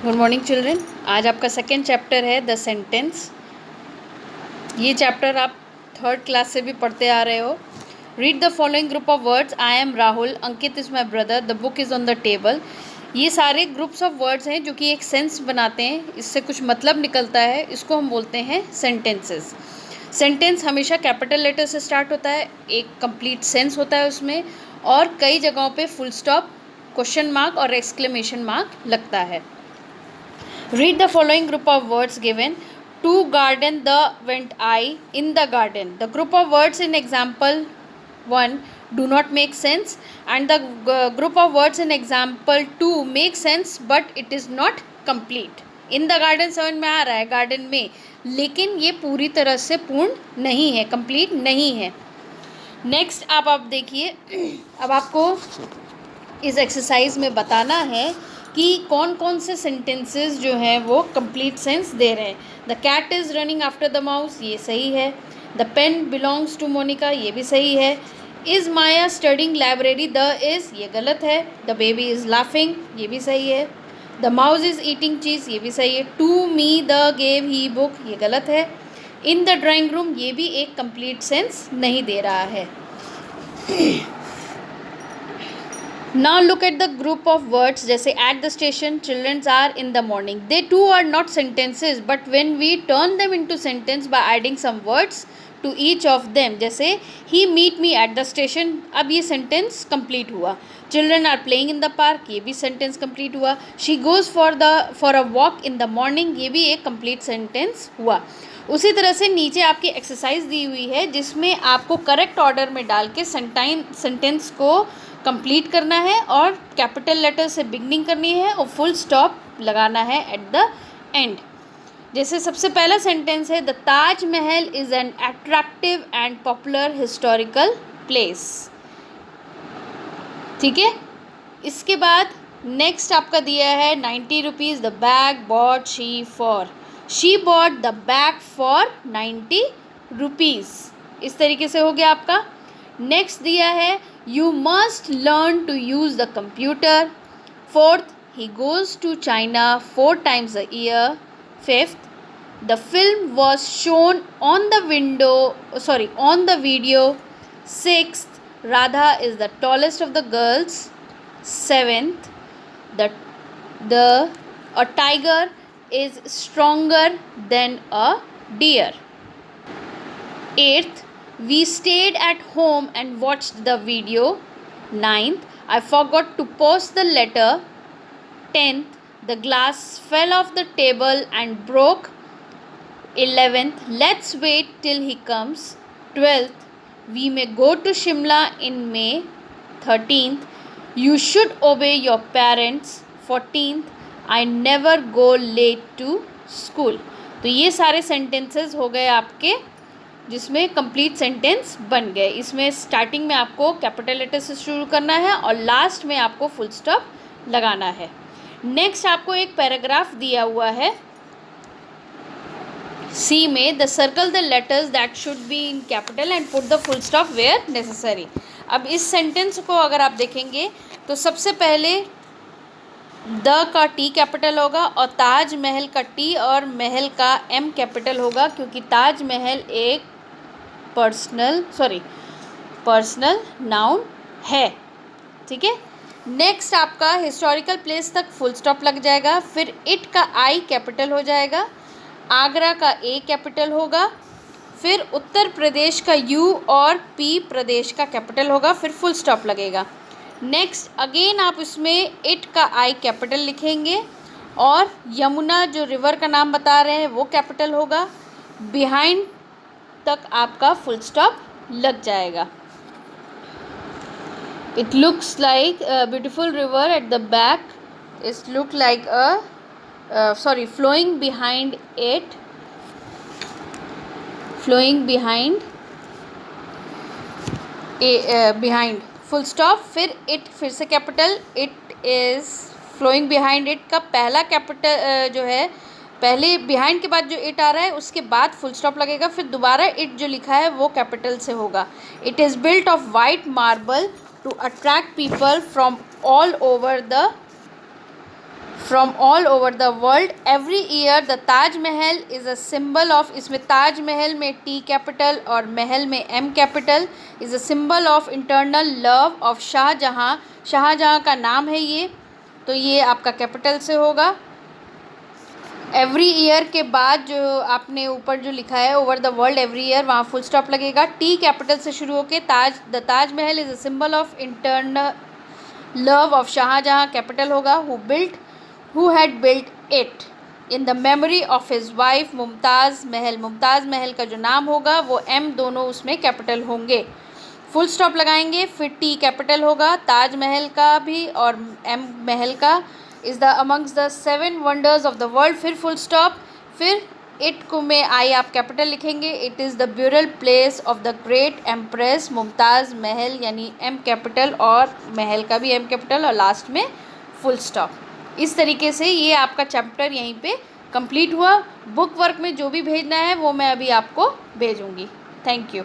Good morning children. आज आपका second chapter है द सेंटेंस। ये चैप्टर आप थर्ड क्लास से भी पढ़ते आ रहे हो। Read the following group of words. I am Rahul, Ankit is my brother, the book is on the table. ये सारे ग्रुप्स ऑफ वर्ड्स हैं जो कि एक सेंस बनाते हैं, इससे कुछ मतलब निकलता है, इसको हम बोलते हैं सेंटेंसेस। सेंटेंस हमेशा कैपिटल लेटर से स्टार्ट होता है, एक कंप्लीट सेंस होता है उसमें, और कई जगहों पे फुल स्टॉप, क्वेश्चन मार्क और एक्सक्लेमेशन मार्क लगता है। Read the following group of words given. To garden the went I in the garden. The group of words in example 1 do not make sense, and the group of words in example 2 make sense but it is not complete. In the garden समझ में आ रहा है, garden में, लेकिन ये पूरी तरह से पूर्ण नहीं है, कंप्लीट नहीं है। नेक्स्ट आप देखिए, अब आपको इस एक्सरसाइज में बताना है कि कौन कौन से सेंटेंसेस जो हैं वो कंप्लीट सेंस दे रहे हैं। The cat is running after the mouse, ये सही है। The pen belongs to Monica, ये भी सही है। Is Maya studying library, the is, ये गलत है। द बेबी इज़ लाफिंग, ये भी सही है। The mouse is eating cheese, ये भी सही है। To me the gave he book, ये गलत है। इन द ड्राइंग रूम, ये भी एक कंप्लीट सेंस नहीं दे रहा है। Now look at the group of words जैसे at the station, children are in the morning. They too are not sentences, but when we turn them into sentence by adding some words to each of them, जैसे he meet me at the station, अब ये sentence complete हुआ। Children are playing in the park, ये भी sentence complete हुआ। She goes for a walk in the morning, ये भी एक complete sentence हुआ। उसी तरह से नीचे आपकी एक्सरसाइज दी हुई है जिसमें आपको करेक्ट ऑर्डर में डाल के सेंटेंस को कंप्लीट करना है और कैपिटल लेटर से बिगनिंग करनी है और फुल स्टॉप लगाना है एट द एंड। जैसे सबसे पहला सेंटेंस है, the Taj Mahal is an attractive and popular historical place. ठीक है, इसके बाद नेक्स्ट आपका दिया है 90 rupees, the bag bought she bought the bag for 90 rupees. इस तरीके से हो गया आपका। नेक्स्ट दिया है, you must learn to use the computer. Fourth, he goes to China 4 times a year। Fifth, the film was shown on the video. Sixth, Radha is the tallest of the girls. Seventh, a tiger is stronger than a deer. Eighth, we stayed at home and watched the video. Ninth, I forgot to post the letter. 10th, the glass fell off the table and broke. 11th, let's wait till he comes. 12th, we may go to Shimla in May. 13th, you should obey your parents. 14th, I never go late to school. तो ये सारे sentences हो गए आपके जिसमें complete sentence बन गए। इसमें स्टार्टिंग में आपको कैपिटल लेटर से शुरू करना है और लास्ट में आपको फुल स्टॉप लगाना है। नेक्स्ट आपको एक पैराग्राफ दिया हुआ है सी में, the circle the letters that should be in capital and put the full stop where necessary. अब इस सेंटेंस को अगर आप देखेंगे तो सबसे पहले द का टी कैपिटल होगा और ताज महल का टी और महल का एम कैपिटल होगा, क्योंकि ताज महल एक पर्सनल नाउन है। ठीक है, नेक्स्ट आपका हिस्टोरिकल प्लेस तक फुल स्टॉप लग जाएगा, फिर इट का आई कैपिटल हो जाएगा, आगरा का ए कैपिटल होगा, फिर उत्तर प्रदेश का यू और पी प्रदेश का कैपिटल होगा, फिर फुल स्टॉप लगेगा। नेक्स्ट अगेन आप इसमें इट का आई कैपिटल लिखेंगे और यमुना जो रिवर का नाम बता रहे हैं वो कैपिटल होगा, बिहाइंड तक आपका फुल स्टॉप लग जाएगा। It looks like a beautiful river at the back, it's look like flowing behind it, behind full stop, फिर इट फिर से capital, it is flowing behind it का पहला कैपिटल जो है, पहले बिहाइंड के बाद जो इट आ रहा है उसके बाद फुल स्टॉप लगेगा, फिर दोबारा इट जो लिखा है वो कैपिटल से होगा। It is built of white marble to attract people from all over the from all over the world every year the Taj Mahal is a symbol of, इसमें ताज महल में टी कैपिटल और महल में M capital, is a symbol of internal love of Shahjahan, Shahjahan का नाम है ये, तो ये आपका कैपिटल से होगा। एवरी ईयर के बाद जो आपने ऊपर जो लिखा है over the world every year, वहाँ फुल स्टॉप लगेगा। टी कैपिटल से शुरू होके the Taj Mahal is a symbol of internal love of Shahjahan capital होगा। Who had built it in the memory of his wife Mumtaz Mahal, Mumtaz महल का जो नाम होगा वो एम दोनों उसमें कैपिटल होंगे। फुल स्टॉप लगाएंगे, फिर टी कैपिटल होगा ताज महल का भी और एम महल का। Is the amongst the 7 wonders of the world, फिर फुल स्टॉप, फिर इट को में आई आप कैपिटल लिखेंगे। It is the burial place of the great empress Mumtaz महल, यानी एम कैपिटल और महल का भी एम कैपिटल और लास्ट में फुल स्टॉप। इस तरीके से ये आपका चैप्टर यहीं पे कंप्लीट हुआ। बुक वर्क में जो भी भेजना है वो मैं अभी आपको भेजूँगी। Thank you.